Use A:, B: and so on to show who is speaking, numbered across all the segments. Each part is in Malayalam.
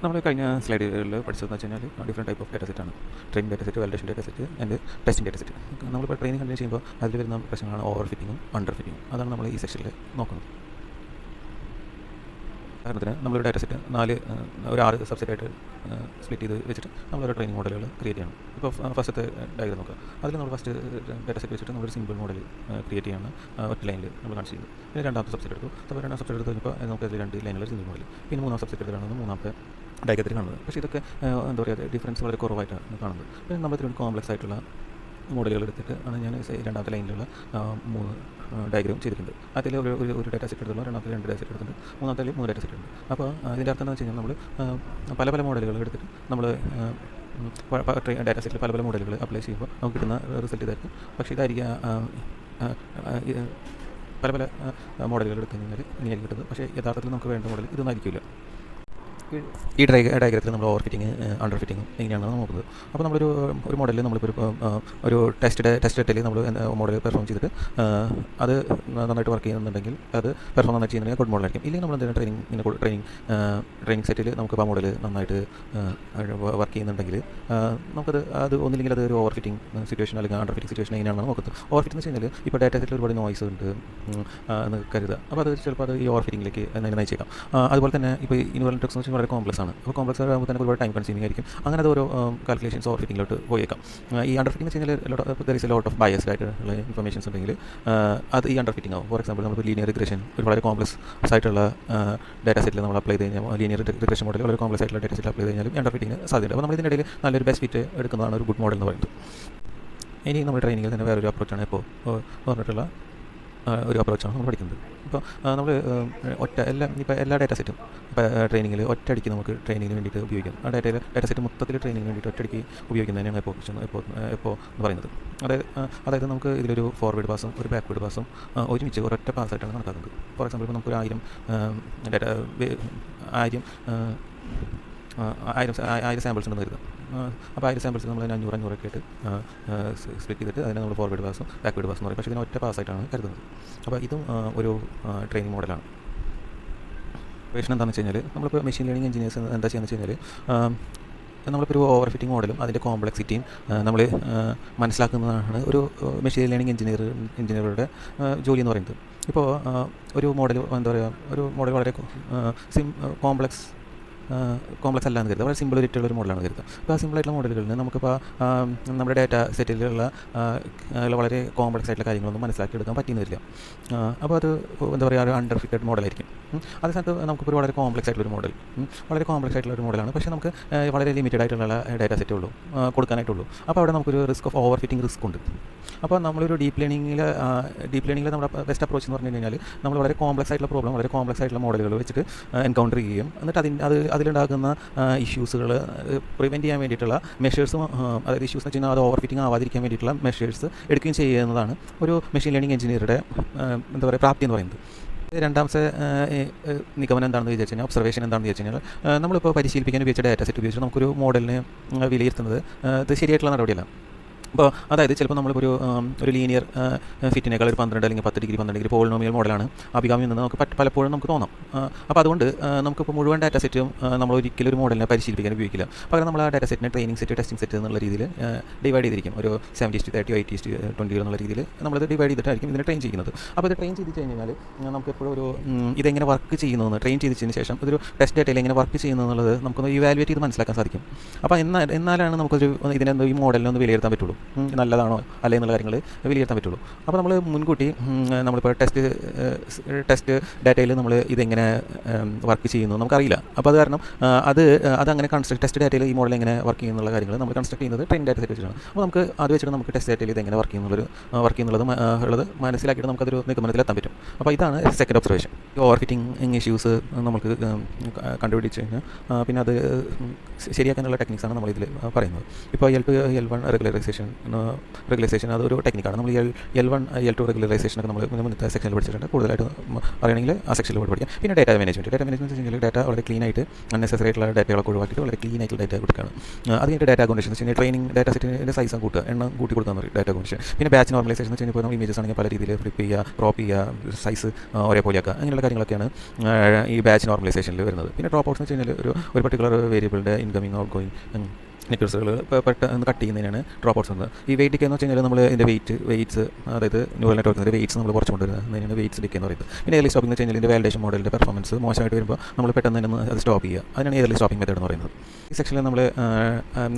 A: നമ്മൾ കഴിഞ്ഞ സ്ലൈഡുകളിൽ പഠിച്ചതെന്ന് വെച്ച് കഴിഞ്ഞാൽ ഡിഫറെൻറ്റ് ടൈപ്പ് ഓഫ് ഡാറ്റ സെറ്റാണ്. Training data set, validation data set and testing data set. നമ്മളിപ്പോൾ ട്രെയിനിങ് കണ്ടിന്യൂ ചെയ്യുമ്പോൾ അതിൽ വരുന്ന പ്രശ്നങ്ങളാണ് ഓവർ ഫിറ്റിങ്ങും അണ്ടർ ഫിറ്റിങ്ങും. അതാണ് നമ്മൾ ഈ സെക്ഷനിൽ നോക്കുന്നത്. ഉദാഹരണത്തിന് നമ്മളൊരു ഡാറ്റ സെറ്റ് ഒരു 6 സബ്സെറ്റായിട്ട് സ്പ്ലിറ്റ് ചെയ്ത് വെച്ചിട്ട് നമ്മളൊരു ട്രെയിനിങ് മോഡലുകൾ ക്രിയേറ്റ് ചെയ്യണം. ഇപ്പോൾ ഫസ്റ്റത്തെ ഡയഗ്രം നോക്കുക. അതിൽ നമ്മൾ ഫസ്റ്റ് ഡാറ്റ സെറ്റ് വെച്ചിട്ട് നമ്മളൊരു സിമ്പിൾ മോഡൽ ക്രിയേറ്റ് ചെയ്യാണ് ഒറ്റ ലൈനിൽ നമ്മൾ കാണിച്ചു ചെയ്യുന്നത്. പിന്നെ രണ്ടാമത്തെ സബ്സെറ്റ് എടുത്തു. അപ്പോൾ രണ്ടാം സബ്സെറ്റ് എടുത്ത് കഴിഞ്ഞപ്പോൾ നമുക്ക് അതിൽ 2 ലൈനിലുള്ള സിമ്പിൾ മോഡൽ. പിന്നെ മൂന്നാം സബ്സെറ്റ് എടുത്താണ് മൂന്നാമത്തെ ഡയഗ്രത്തിൽ കാണുന്നത്. പക്ഷേ ഇതൊക്കെ എന്താ പറയുക, ഡിഫറൻസ് വളരെ കുറവായിട്ടാണ് കാണുന്നത്. പിന്നെ നമ്മളതിലൊരു കോംപ്ലക്സ് ആയിട്ടുള്ള മോഡലുകൾ എടുത്തിട്ട് ആണ് ഞാൻ രണ്ടാമത്തെ ലൈനിലുള്ള 3 ഡയഗ്രാം ചെയ്തിട്ടുണ്ട്. അതിൽ ഒരു ഡാറ്റ സെറ്റ് എടുത്തുള്ളൂ, രണ്ടാമത്തെ 2 ഡാറ്റ സെറ്റ് എടുത്തിട്ടുണ്ട്, മൂന്നാമത്തെ 3 ഡാറ്റ സെറ്റ് ഉണ്ട്. അപ്പോൾ ഇതിൻ്റെ അർത്ഥം എന്ന് വെച്ച് കഴിഞ്ഞാൽ നമ്മൾ പല മോഡലുകൾ എടുത്തിട്ട് നമ്മൾ ഡാറ്റ സെറ്റിൽ പല മോഡലുകൾ അപ്ലൈ ചെയ്യുമ്പോൾ നമുക്ക് കിട്ടുന്ന റിസൾട്ട് ഇതായിരിക്കും. പക്ഷേ ഇതായിരിക്കും പല മോഡലുകൾ എടുത്തു കഴിഞ്ഞാൽ ഇങ്ങനെയായിരിക്കും കിട്ടുന്നത്. പക്ഷേ യഥാർത്ഥത്തിൽ നമുക്ക് വേണ്ട മോഡൽ ഇതൊന്നും ആയിരിക്കില്ല. ഈ ഡയഗ്രത്തിൽ നമ്മൾ ഓവർ ഫിറ്റിങ് അണ്ടർ ഫിറ്റിങ് എങ്ങനെയാണെന്ന് നോക്കുന്നത്. അപ്പോൾ ഒരു മോഡലിൽ നമ്മളിപ്പോൾ ഒരു ടെസ്റ്റ് ഡേറ്റയിൽ നമ്മൾ മോഡൽ പെർഫോം ചെയ്തിട്ട് അത് നന്നായിട്ട് വർക്ക് ചെയ്യുന്നുണ്ടെങ്കിൽ അത് പെർഫോം നന്നായിട്ട് ചെയ്യുന്നുണ്ടെങ്കിൽ ഗുഡ് മോഡലായിരിക്കും. ഇല്ലെങ്കിൽ നമ്മൾ എന്തെങ്കിലും ട്രെയിനിങ് സെറ്റിൽ നമുക്കിപ്പോൾ ആ മോഡൽ നന്നായിട്ട് വർക്ക് ചെയ്യുന്നുണ്ടെങ്കിൽ അത് ഒന്നില്ലെങ്കിൽ അത് ഒരു ഓവർ ഫിറ്റിംഗ് സിറ്റുവേഷൻ അല്ലെങ്കിൽ അണ്ടർ ഫിറ്റിംഗ് സിറ്റുവേഷൻ എങ്ങനെയാണെന്ന് നോക്കുന്നത്. ഓവർ ഫിറ്റിംഗ് എന്ന് വെച്ച് കഴിഞ്ഞാൽ ഇപ്പോൾ ഡാറ്റ സെറ്റിൽ ഒരുപാട് നോയ്സ് ഉണ്ട് എന്ന് കരുതുക. അപ്പോൾ അത് ചിലപ്പോൾ അത് ഈ ഓവർ ഫിറ്റിംഗിലേക്ക് നയിച്ചേക്കാം. അതുപോലെ തന്നെ ഇപ്പോൾ ഇൻവോൾവ് ടെക്സ് എന്ന് വെച്ചാൽ വളരെ കോംപ്ലക്സ് ആണ്. അപ്പോൾ കോംപ്ലക്സ് ആകുമ്പോൾ തന്നെ ഒരുപാട് ടൈം കൺസ്യൂമിംഗ് ആയിരിക്കും. അങ്ങനെ അത് ഓരോ കാൽക്കുലേഷൻസ് ഓവർ ഫിറ്റിംഗിലോട്ട് പോയേക്കാം. ഈ അണ്ടർ ഫിറ്റിംഗ് എന്ന് വെച്ച് കഴിഞ്ഞാൽ there is a lot of biased ആയിട്ടുള്ള ഇൻഫർമേഷൻസ് ഉണ്ടെങ്കിൽ അത് ഈ അണ്ടർ ഫിറ്റിംഗ് ആവും. ഫോർ എക്സാമ്പിൾ നമ്മൾ ലീനിയർ റിഗ്രഷൻ ഒരു വളരെ കോംപ്ലക്സ് ആയിട്ടുള്ള ഡാറ്റ സെറ്റിൽ നമ്മൾ അപ്ലൈ ചെയ്ത് കഴിഞ്ഞാൽ ലീനിയർ റിഗ്രഷൻ മോഡൽ വളരെ കോംപ്ലക്സ് ആയിട്ടുള്ള ഡാറ്റ സെറ്റിൽ അപ്ലൈ ചെയ്ത് കഴിഞ്ഞാൽ അണ്ടർ ഫിറ്റിംഗ് സാധ്യത. അപ്പോൾ നമ്മൾ ഇതിൻ്റെ ഇടയിൽ നല്ലൊരു ബെസ്റ്റ് ഫിറ്റ് എടുക്കുന്നതാണ് ഒരു ഗുഡ് മോഡൽ എന്ന് പറയുന്നത്. ഇനി നമ്മൾ ട്രെയിനിങ്ങിൽ തന്നെ വേറൊരു അപ്രോച്ചാണ് ഇപ്പോൾ പറഞ്ഞിട്ടുള്ള ഒരു അപ്രോച്ചാണ് നമ്മൾ പഠിക്കുന്നത്. ഇപ്പോൾ നമ്മൾ എല്ലാ ഡാറ്റ സെറ്റും ഇപ്പോൾ ട്രെയിനിങ്ങിൽ ഒറ്റയടിക്ക് നമുക്ക് ട്രെയിനിങ്ങിന് വേണ്ടിയിട്ട് ഉപയോഗിക്കാം. ആ ഡാറ്റ സെറ്റ് മൊത്തത്തിൽ ട്രെയിനിങ്ങിന് വേണ്ടിയിട്ട് ഒറ്റയടിക്ക് ഉപയോഗിക്കുന്നതിനാണ് ഇപ്പോൾ എന്ന് പറയുന്നത്. അതായത് നമുക്ക് ഇതിലൊരു ഫോർവേഡ് പാസും ഒരു ബാക്ക്വേഡ് പാസും ഒരുമിച്ച് ഒരൊറ്റ പാസ്സായിട്ടാണ് കണക്കാക്കുന്നത്. ഫോർ എക്സാമ്പിൾ ഇപ്പോൾ നമുക്കൊരു 1000 സാമ്പിൾസ് ഉണ്ടെന്ന് കരുതാം. അപ്പോൾ 1000 സാമ്പിൾസ് നമ്മൾ 500 ഒക്കെ ആയിട്ട് സ്പ്ലിറ്റ് ചെയ്തിട്ട് അതിനെ നമ്മൾ ഫോർവേഡ് പാസും ബാക്ക്വേഡ് പാസും എന്ന് പറയും. പക്ഷേ ഇതിനെ ഒറ്റ പാസ്സായിട്ടാണ് കരുതുന്നത്. അപ്പോൾ ഇതും ഒരു ട്രെയിനിങ് മോഡലാണ്. വേഷൻ എന്താണെന്ന് വെച്ച് കഴിഞ്ഞാൽ നമ്മളിപ്പോൾ മെഷീൻ ലേണിംഗ് എഞ്ചിനീയേഴ്സ് എന്താ ചെയ്യുന്നത് വെച്ച് കഴിഞ്ഞാൽ നമ്മളിപ്പോൾ ഒരു ഓവർ ഫിറ്റിംഗ് മോഡലും അതിൻ്റെ കോംപ്ലക്സിറ്റിയും നമ്മൾ മനസ്സിലാക്കുന്നതാണ് ഒരു മെഷീൻ ലേണിംഗ് എഞ്ചിനീയറുടെ ജോലി എന്ന് പറയുന്നത്. ഇപ്പോൾ ഒരു മോഡൽ എന്താ പറയുക, ഒരു മോഡൽ വളരെ കോംപ്ലക്സ് അല്ല എന്ന് കരുതുക, വളരെ സിമ്പിൾ ആയിട്ടുള്ള ഒരു മോഡലാണ് കരുതുക. അപ്പോൾ ആ സിമ്പിളായിട്ടുള്ള മോഡലുകളിൽ നമുക്കിപ്പോൾ നമ്മുടെ ഡാറ്റ സെറ്റിലുള്ള വളരെ കോംപ്ലക്സ് ആയിട്ടുള്ള കാര്യങ്ങളൊന്നും മനസ്സിലാക്കിയെടുക്കാൻ പറ്റിയെന്ന് വരില്ല. അപ്പോൾ അത് എന്താ പറയുക, ഒരു അണ്ടർ ഫിറ്റഡ് മോഡലായിരിക്കും. അതേ സമയത്ത് നമുക്കിപ്പോൾ വളരെ കോംപ്ലക്സ് ആയിട്ടുള്ളൊരു മോഡൽ, വളരെ കോംപ്ലക്സ് ആയിട്ടുള്ള ഒരു മോഡലാണ്. പക്ഷേ നമുക്ക് വളരെ ലിമിറ്റഡ് ആയിട്ടുള്ള ഡാറ്റ സെറ്റേ ഉള്ളൂ കൊടുക്കാനായിട്ടുള്ളൂ. അപ്പോൾ അവിടെ നമുക്കൊരു risk of over fitting risk ഉണ്ട്. അപ്പോൾ നമ്മളൊരു ഡീപ്പ് ലേണിംഗിൽ നമ്മുടെ ബെസ്റ്റ് അപ്രോച്ച് എന്ന് പറഞ്ഞു കഴിഞ്ഞാൽ നമ്മൾ വളരെ കോംപ്ലക്സ് ആയിട്ടുള്ള പ്രോബ്ലം വളരെ കോംപ്ലക്സ് ആയിട്ടുള്ള മോഡലുകൾ വെച്ചിട്ട് എൻകൗണ്ടർ ചെയ്യുകയും എന്നിട്ട് അതിലുണ്ടാകുന്ന ഇഷ്യൂസുകൾ പ്രിവെൻറ്റ് ചെയ്യാൻ വേണ്ടിയിട്ടുള്ള മെഷേഴ്സും, അതായത് ഇഷ്യൂസ് എന്ന് വെച്ച് കഴിഞ്ഞാൽ അത് ഓവർ ഫിറ്റിംഗ് ആവാതിരിക്കാൻ വേണ്ടിയിട്ടുള്ള മെഷേഴ്സ് എടുക്കുകയും ചെയ്യുന്നതാണ് ഒരു മെഷീൻ ലേണിംഗ് എഞ്ചിനീയറുടെ എന്താ പറയുക പ്രാപ്തി എന്ന് പറയുന്നത്. രണ്ടാമത്തെ നിഗമനം എന്താണെന്ന് വിചാരിച്ചു കഴിഞ്ഞാൽ, ഒബ്സർവേഷൻ എന്താണെന്ന് വിചാരിച്ചു കഴിഞ്ഞാൽ, നമ്മളിപ്പോൾ പരിശീലിപ്പിക്കാൻ ഉപയോഗിച്ച ഡാറ്റ സെറ്റ് ഉപയോഗിച്ച് നമുക്കൊരു മോഡലിനെ വിലയിരുത്തുന്നത് ഇത് ശരിയായിട്ടുള്ള നടപടിയല്ല. അപ്പോൾ അതായത് ചിലപ്പോൾ നമ്മളിപ്പോൾ ഒരു ലീനിയർ ഫിറ്റിനേക്കാൾ ഒരു 12 അല്ലെങ്കിൽ 10 ഡിഗ്രി പോളിനോമിയൽ മോഡലാണ് അഭികാമ്യം എന്ന് നമുക്ക് പലപ്പോഴും നമുക്ക് തോന്നാം. അപ്പോൾ അതുകൊണ്ട് നമുക്കിപ്പോൾ മുഴുവൻ ഡാറ്റ സെറ്റും നമ്മൾ ഒരിക്കലും ഒരു മോഡലിനെ പരിശീലിപ്പിക്കാൻ ഉപയോഗിക്കില്ല. പകരം നമ്മൾ ആ ഡാറ്റ സെറ്റിനെ ട്രെയിനിങ് സെറ്റ്, ടെസ്റ്റിംഗ് സെറ്റ് എന്നുള്ള രീതിയിൽ ഡിവൈഡ് ചെയ്തിരിക്കും. ഒരു 70:30, 80:20 എന്നുള്ള രീതിയിൽ നമ്മളത് ഡിവൈഡ് ചെയ്തിട്ടായിരിക്കും ഇതിനെ ട്രെയിൻ ചെയ്യുന്നത്. അപ്പോൾ ഇത് ട്രെയിൻ ചെയ്ത് കഴിഞ്ഞാൽ നമുക്ക് എപ്പോഴും ഇതെങ്ങനെ വർക്ക് ചെയ്യുന്നതെന്ന് ട്രെയിൻ ചെയ്തതിന് ശേഷം ഇതൊരു ടെസ്റ്റ് ഡാറ്റയിൽ എങ്ങനെ വർക്ക് ചെയ്യുന്നു എന്നുള്ളത് നമുക്കൊന്ന് ഇവാലുവേറ്റ് ചെയ്ത് മനസ്സിലാക്കാൻ സാധിക്കും. അപ്പോൾ എന്നാലാണ് നമുക്കൊരു ഈ മോഡലിനെ ഒന്ന് വിലയിരുത്താൻ പറ്റുള്ളൂ, നല്ലതാണോ അല്ലേ എന്നുള്ള കാര്യങ്ങൾ വിലയിരുത്താൻ പറ്റുള്ളൂ. അപ്പോൾ നമ്മൾ മുൻകൂട്ടി നമ്മളിപ്പോൾ ടെസ്റ്റ് ഡാറ്റയിൽ നമ്മൾ ഇതെങ്ങനെ വർക്ക് ചെയ്യുന്നു നമുക്കറിയില്ല. അപ്പോൾ അത് കാരണം അതങ്ങനെ ടെസ്റ്റ് ഡാറ്റയിൽ ഈ മോഡൽ എങ്ങനെ വർക്ക് ചെയ്യുന്നുള്ള കാര്യങ്ങൾ നമ്മൾ കൺസ്ട്രക്ട് ചെയ്യുന്നത് ട്രെയിൻ ഡാറ്റ സെറ്റ് വെച്ചിട്ടാണ്. അപ്പോൾ നമുക്ക് അത് വെച്ചിട്ട് നമുക്ക് ടെസ്റ്റ് ഡാറ്റയിൽ ഇതെങ്ങനെ വർക്ക് ചെയ്യുന്നുള്ളത് മനസ്സിലാക്കിയിട്ട് നമുക്കതൊരു നിഗമനത്തിലെത്താൻ പറ്റും. അപ്പോൾ ഇതാണ് second observation. Over fitting issues നമുക്ക് കണ്ടുപിടിച്ച് കഴിഞ്ഞാൽ പിന്നെ അത് ശരിയാക്കാനുള്ള ടെക്നിക്സാണ് നമ്മളിതിൽ പറയുന്നത്. ഇപ്പോൾ L2 L1 റെഗുലറൈസേഷൻ റെഗുലൈസേഷൻ അതൊരു ടെക്നിക്കാണ്. നമ്മൾ L1 L2 റെഗുലൈസേഷനൊക്കെ നമ്മൾ മുന്നത്തെ സെക്ഷനിൽ പഠിച്ചിട്ടുണ്ട്. കൂടുതലായിട്ട് അറിയണമെങ്കിൽ ആ സെക്ഷനിൽ പോയി പഠിക്കാം. പിന്നെ ഡാറ്റ മാനേജ്മെൻറ്റ് വെച്ച് കഴിഞ്ഞാൽ ഡാറ്റ വളരെ ക്ലീൻ ആയിട്ട് അൺനെസറി ആയിട്ടുള്ള ഡാറ്റകളൊക്കെ ഒഴിവാക്കിയിട്ട് വളരെ ക്ലീൻ ആയിട്ടുള്ള ഡാറ്റ കൊടുക്കുകയാണ്. അത് കഴിഞ്ഞിട്ട് ഡാറ്റ അക്കോമഡേഷൻ വെച്ച് കഴിഞ്ഞാൽ ട്രെയിനിങ് ഡാറ്റ സെറ്റിൻ്റെ സൈസ് കൂട്ടുക, എണ്ണം കൂട്ടി കൊടുക്കുക ഡാറ്റ അക്കോമഡേഷൻ. പിന്നെ ബാച്ച് നോർമലൈസേഷൻ വെച്ച് കഴിഞ്ഞാൽ നമ്മൾ ഇമേജസ് ആണെങ്കിൽ പല രീതിയിൽ ഫ്ലിപ്പ് ചെയ്യുക, ക്രോപ്പ് ചെയ്യുക, സൈസ് ഒരേപോലെ ആക്കുക, അങ്ങനെയുള്ള കാര്യങ്ങളൊക്കെയാണ് ഈ ബാച്ച് നോർമലൈസേഷനിൽ വരുന്നത്. പിന്നെ ഡ്രോപ്പ് ഔട്ട്സ് എന്ന് വെച്ച് കഴിഞ്ഞാൽ ഒരു പർട്ടിക്കുലർ വേരിയബിളിൻ്റെ ഇൻകമിങ് ഔട്ട് ഗോയിങ് നെറ്റ്വർക്കുകൾ പെട്ടെന്ന് കട്ട് ചെയ്യുന്നതിനാണ് ഡ്രോപ്പ് ഔട്ട്സ് എന്ന്. ഈ വെയിറ്റ് ഡിക്കേ എന്ന് വെച്ച് കഴിഞ്ഞാൽ നമ്മൾ ഇതിൻ്റെ വെയിറ്റ്സ് അതായത് ന്യൂറൽ നെറ്റ്വർക്കിൻ്റെ വെയിറ്റ്സ് നമ്മൾ കുറച്ച് കൊണ്ടുവരുന്നതിനാണ് വെയിറ്റ്സ് ഡിക്കേ എന്ന് പറയുന്നത്. പിന്നെ ഏർലി സ്റ്റോപ്പിംഗ് എന്ന് വെച്ച് കഴിഞ്ഞാൽ ഇതിൻ്റെ വാലിഡേഷൻ മോഡലിൻ്റെ പെർഫോമൻസ് മോശമായിട്ട് വരുമ്പോൾ നമ്മൾ പെട്ടെന്ന് തന്നെ അത് സ്റ്റോപ്പ് ചെയ്യുക, അതിനാണ് ഏർലി സ്റ്റോപ്പിംഗ് മെത്തേഡ് എന്ന് പറയുന്നത്. ഈ സെക്ഷനിൽ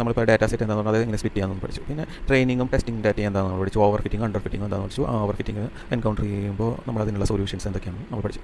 A: നമ്മളിപ്പോൾ ഡാറ്റ സെറ്റ് എന്താണെന്ന് പറഞ്ഞാൽ അത് എങ്ങനെ സ്പ്ലിറ്റ് ചെയ്യാമെന്ന് പഠിച്ചു. പിന്നെ ട്രെയിനിങ്ങും ടെസ്റ്റിംഗ് ഡാറ്റ എന്താണെന്ന് പഠിച്ചു. ഓവർ ഫിറ്റിംഗ് അണ്ടർ ഫിറ്റിംഗ് എന്താണെന്ന് പഠിച്ചു. ഓവർ ഫിറ്റിംഗ് എൻകൗണ്ടർ ചെയ്യുമ്പോൾ നമ്മൾ അതിനുള്ള സൊല്യൂഷൻസ് എന്തൊക്കെയാണ് നമ്മൾ പഠിച്ചു.